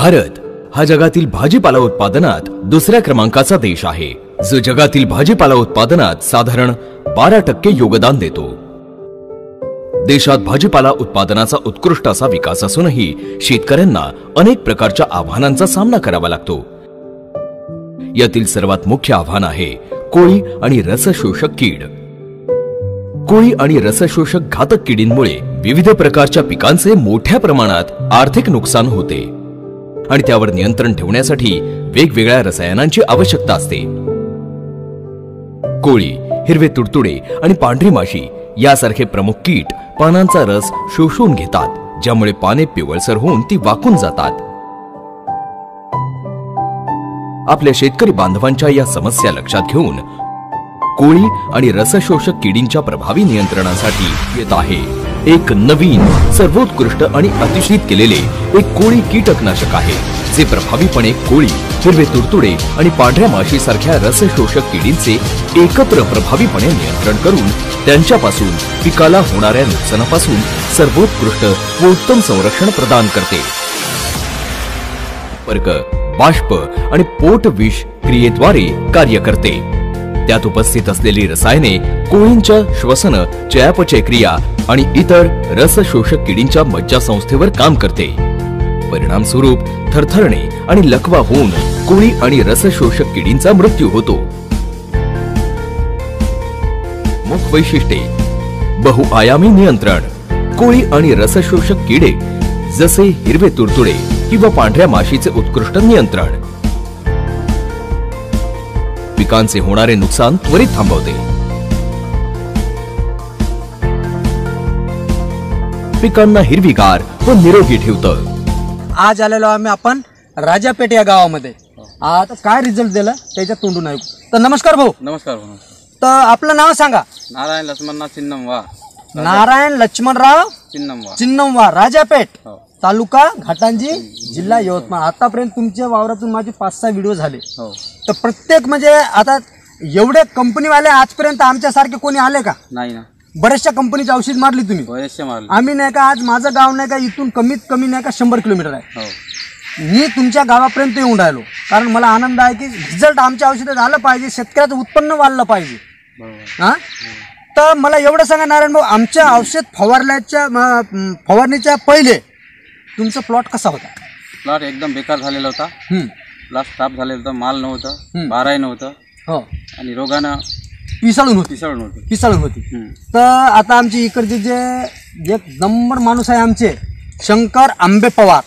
भारत हा जगातील भाजीपाला उत्पादनात दुसऱ्या क्रमांकाचा देश आहे, जो जगातील भाजीपाला उत्पादनात साधारण 12% योगदान देतो। देशात भाजीपाला उत्पादनाचा उत्कृष्ट असा विकास असूनही शेतकऱ्यांना अनेक प्रकारच्या आव्हानांचा सामना करावा लागतो। यातील सर्वात मुख्य आव्हान आहे कोळी आणि रसशोषक कीड। कोळी आणि रसशोषक घातक किडींमुळे विविध प्रकारच्या पिकांचे मोठ्या प्रमाणात आर्थिक नुकसान होते आणि त्यावर नियंत्रण ठेवण्यासाठी वेगवेगळ्या रसायनांची आवश्यकता असते। कोळी, हिरवे तुडतुडे आणि पांढरी माशी यासारखे प्रमुख कीट पानांचा रस शोषून घेतात, ज्यामुळे पाने पिवळसर होऊन ती वाकून जातात। आपल्या शेतकरी बांधवांच्या या समस्या लक्षात घेऊन कोळी आणि रसशोषक किडींच्या प्रभावी नियंत्रणासाठी येत आहे एक नवीन सर्वोत्कृष्ट आणि अतिशयित केलेले एक कोळी कीटकनाशक आहे, जे प्रभावीपणे कोळी, हिरवे तुडतुडे आणि पांढऱ्या माशी सारख्या रसशोषक किडींचे एकत्र प्रभावीपणे नियंत्रण करून त्यांच्यापासून पिकाला होणाऱ्या नुकसानापासून सर्वोत्कृष्ट व उत्तम संरक्षण प्रदान करते। वर्ग, बाष्प आणि पोट विष क्रियेद्वारे कार्य करते। त्यात उपस्थित असलेली रसायने कोळींच्या श्वसन, चयापचय क्रिया आणि इतर रसशोषक किडींच्या मज्जासंस्थेवर काम करते। परिणाम स्वरूप थरथरणे आणि लकवा होऊन कोळी आणि रसशोषक किडींचा मृत्यू होतो। मुख्य वैशिष्ट्ये: बहुआयामी नियंत्रण। कोळी आणि रसशोषक किडे जसे हिरवे तुडतुडे किंवा पांढऱ्या माशीचे उत्कृष्ट नियंत्रण। पिकांचे होणारे नुकसान त्वरित थांबवते। पिकांना हिरवीगार व निरोगी ठेवतं। आज आलेलो आम्ही आपण राजापेठ या गावामध्ये। आता काय रिझल्ट दिला त्याच्या तोंडून ऐकू। तर नमस्कार भाऊ। नमस्कार। तर आपलं नाव सांगा। नारायण लक्ष्मणराव चिन्नमवा। नारायण लक्ष्मणराव चिन्नमवा। चिन्नमवा, राजापेठ, तालुका घाटंजी, जिल्हा यवतमाळ। आतापर्यंत तुमच्या वावरातून माझे 5-6 व्हिडिओ झाले। तर प्रत्येक म्हणजे आता एवढे कंपनीवाले आजपर्यंत आमच्यासारखे कोणी आले का? नाही ना। बऱ्याचशा कंपनीची औषध मारली तुम्ही? बरेचसे मारले आम्ही नाही का, आज माझं गाव नाही का इथून कमीत कमी नाही का 100 किलोमीटर आहे। मी तुमच्या गावापर्यंत येऊन राहिलो कारण मला आनंद आहे की रिझल्ट आमच्या औषधात आलं पाहिजे, शेतकऱ्याचं उत्पन्न वाढलं पाहिजे। हा, तर मला एवढं सांगा नारायण भाऊ, आमच्या औषध फवारणीच्या पहिले तुमचा प्लॉट कसा होता? प्लॉट एकदम बेकार झालेला होता। प्लॉट खराब झालेला होता, माल नव्हतं, बाराही नव्हतं, हो, आणि रोगानं पिसाळून होती। तर आता आमची इकडचे जे एक नंबर माणूस आहे आमचे शंकर आंबे पवार,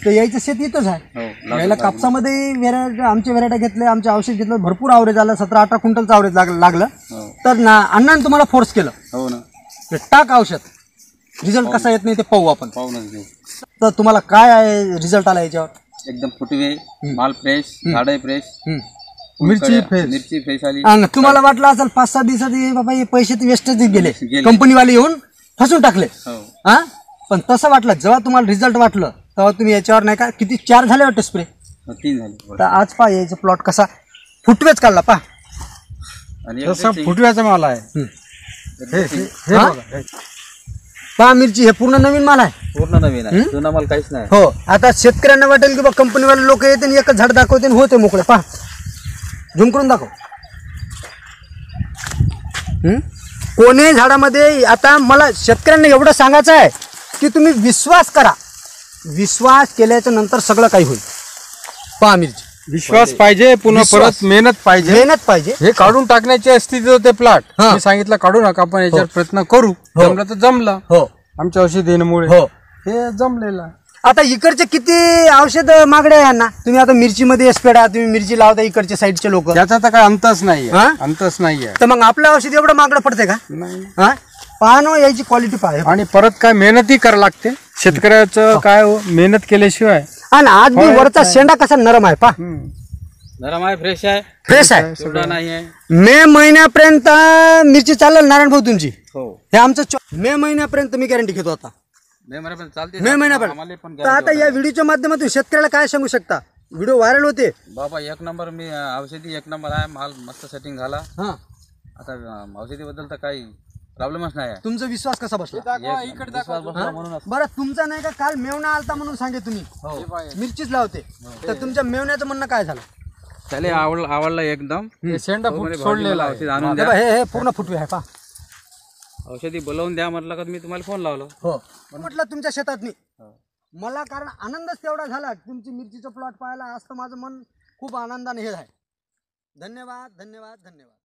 तर यायचं शेत इथंच आहे। यायला कापसामध्ये आमचे व्हेरायटी घेतले, आमचे औषध घेतलं, भरपूर आवरेज आलं, 17-18 क्विंटलचं आवरेज लागलं। तर ना अण्णाने तुम्हाला फोर्स केलं, हो ना, ते टाक औषध, रिझल्ट कसा येत नाही ते पाहू आपण। तर तुम्हाला काय रिझल्ट आला याच्यावर? एकदम फुटवे, माल फ्रेश, झाडे फ्रेश, मिरची फ्रेश आली। तुम्हाला वाटलं असेल 5-6 दिवसात बाबा हे पैसे वेस्टच गेले, कंपनीवाले येऊन फसून टाकले, हा, पण तसं वाटलं जेव्हा तुम्हाला रिझल्ट वाटलं तेव्हा तुम्ही याच्यावर नाही का किती 4 झाले वाटतं स्प्रे? 3 झाले। तर आज पहा याचा प्लॉट कसा फुटवेच काढला पहा, आणि फुटव्याचा माल आहे। पहा मिरची, हे पूर्ण नवीन माल आहे, पूर्ण नवीन आहे, जुना माल काहीच नाही। हो, आता शेतकऱ्यांना वाटेल की बा कंपनीवाले लोक येते आणि एकच झाड दाखवते आणि होते मोकळे। पहा, झूम करून दाखव। कोणी झाडामध्ये, आता मला शेतकऱ्यांना एवढं सांगायचं आहे की तुम्ही विश्वास करा, विश्वास केल्याच्या नंतर सगळं काही होईल। पहा मिरची, विश्वास पाहिजे, पुन्हा परत मेहनत पाहिजे। हे काढून टाकण्याची अस्तित्व होते प्लॉट, मी सांगितलं काढू नका, आपण याच्यावर प्रयत्न करू, जमलं तर जमलं। हो, आमच्या औषध देण्यामुळे हो हे जमलेलं। आता इकडचे किती औषध मागणे आहे यांना? तुम्ही आता मिरची मध्ये एक्सपर्ट आहात, तुम्ही मिरची लावता, इकडच्या साईडचे लोक, त्याचा तर काय अंतच नाहीये। तर मग आपलं औषध एवढं मागणं पडते का? नाही। पहा ना, याची क्वालिटी पहा, आणि परत काय मेहनतही करावं लागते शेतकऱ्याचं, काय मेहनत केल्याशिवाय। आणि आज मी वरचा शेंडा कसा नरम आहे, पहा, नरम आहे, फ्रेश आहे, नाही आहे। मे महिन्यापर्यंत मिरची चालेल नारायण भाऊ तुमची? हो, हे आमचं मे महिन्यापर्यंत मी गॅरंटी घेतो। आता मे महिन्यापर्यंत। तर आता या व्हिडिओच्या माध्यमातून शेतकऱ्याला काय सांगू शकता? व्हिडिओ व्हायरल होते बाबा, 1 नंबर, मी औषधी 1 नंबर आहे, माल मस्त सेटिंग झाला। आता औषधीबद्दल तर काही प्रॉब्लेमच नाही आहे. तुमचा विश्वास कसा बसला? विश्वास बसला म्हणूनच. बरं तुमचा नाही का काल मेवणा आलता म्हणून सांगे तुम्ही मिरचीच लावते तर तुमच्या मेवण्याचं म्हणणं काय झालं? त्याला आवडला एकदम. शेंडा फूट सोडलेला आहे. औषध आणून हे द्या, बघ, हे पूर्ण फुटवे आहे पा. औषधी बोलवून द्या म्हटलं का मी तुम्हाला फोन लावलो. हो म्हटलं तुमच्या शेतात नाही मला, कारण आनंदच तेवढा झाला तुमची मिरचीचं प्लॉट पाहायला. आज तर माझं मन खूप आनंदाने हे आहे. धन्यवाद धन्यवाद धन्यवाद.